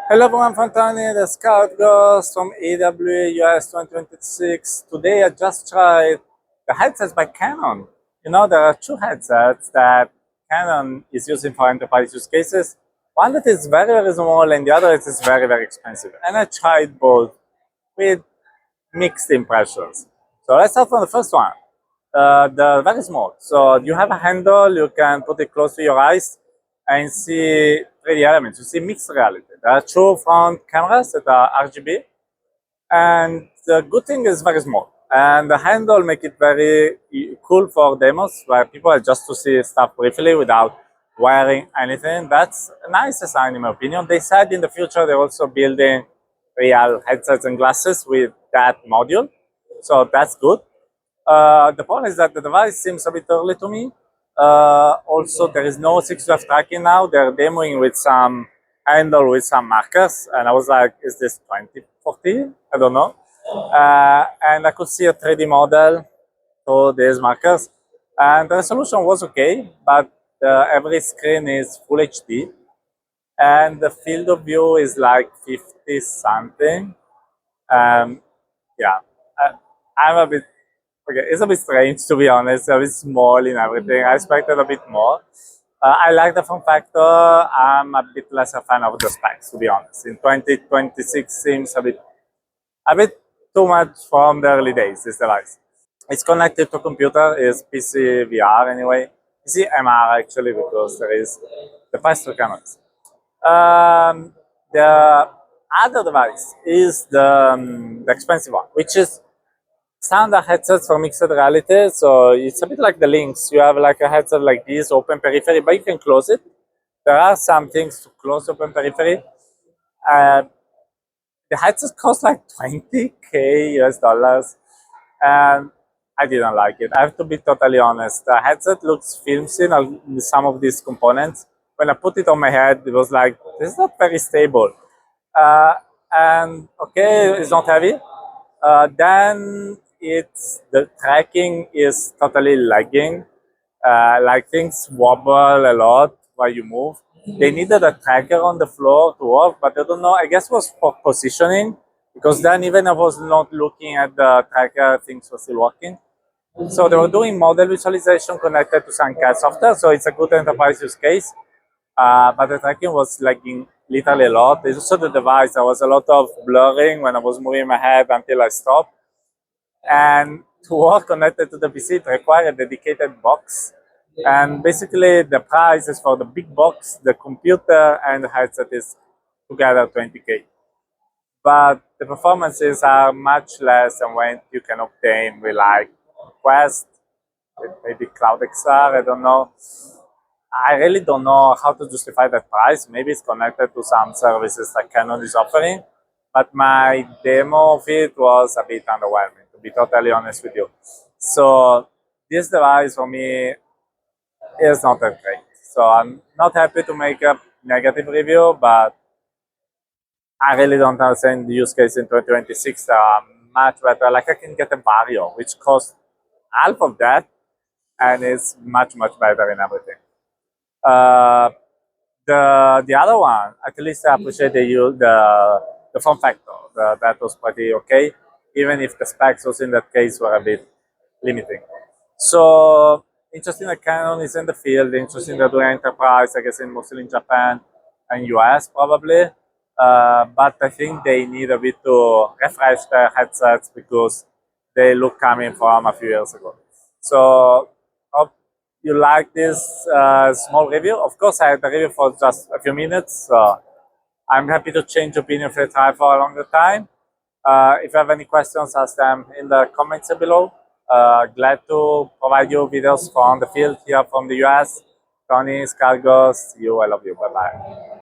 Hello everyone, from Tony, the Scout Ghost from AWA US 2026. Today I just tried the headsets by Canon. You know, there are two headsets that Canon is using for enterprise use cases. One that is very, very small and the other is very, very expensive. And I tried both with mixed impressions. So let's start from the first one. The very small. So you have a handle, you can put it close to your eyes and see 3D elements. You see mixed reality. There are two front cameras that are RGB, and the good thing is very small. And the handle make it very cool for demos where people are just to see stuff briefly without wearing anything. That's a nice design in my opinion. They said in the future they're also building real headsets and glasses with that module, so that's good. The problem is that the device seems a bit early to me. Also, there is no 6 wave tracking now. They're demoing with some handle with some markers, and I was like, is this 2014? I don't know. And I could see a 3D model to these markers, and the resolution was okay, but every screen is full HD, and the field of view is like 50 something. Yeah, I'm a bit okay. It's a bit strange to be honest. A bit small in everything. I expected a bit more. I like the form factor. I'm a bit less a fan of the specs, to be honest. In 2026 seems a bit too much from the early days. This device. It's connected to computer. It's PC VR anyway. PC MR actually because there is the faster cameras. The other device is the expensive one, which is standard headsets for mixed reality. So it's a bit like the Lynx. You have like a headset like this, open periphery, but you can close it. There are some things to close open periphery. Uh, the headset cost like 20K US dollars, and I didn't like it. I have to be totally honest. The headset looks flimsy in some of these components. When I put it on my head, it was like, this is not very stable. Uh, and okay, it's not heavy. Then it's the tracking is totally lagging. Like things wobble a lot while you move. They needed a tracker on the floor to work, but I don't know. I guess it was for positioning because then even I was not looking at the tracker, things were still working. So they were doing model visualization connected to some CAD software, so it's a good enterprise use case. But the tracking was lagging literally a lot. There's also the device. There was a lot of blurring when I was moving my head until I stopped. And to work connected to the PC, it required a dedicated box. And basically, the price is for the big box, the computer, and the headset is together 20K. But the performances are much less than what you can obtain with like Quest, with maybe Cloud XR, I don't know. I really don't know how to justify that price. Maybe it's connected to some services that Canon is offering, but my demo of it was a bit underwhelming, to be totally honest with you. So this device for me is not that great. So I'm not happy to make a negative review, but I really don't understand the use case in 2026 much better. Like I can get a Vario, which costs half of that, and it's much, much better in everything. Uh, the other one, at least I appreciate the form factor. That was pretty okay, even if the specs also in that case were a bit limiting. So interesting that Canon is in the field. Interesting that doing enterprise, I guess, mostly in Japan and US probably. But I think they need a bit to refresh their headsets because they look coming from a few years ago. So hope you like this small review. Of course, I had the review for just a few minutes. So I'm happy to change opinion if I try for a longer time. If you have any questions, ask them in the comments below. Glad to provide you videos from the field here from the US. Tony, Scargos, you, I love you. Bye bye.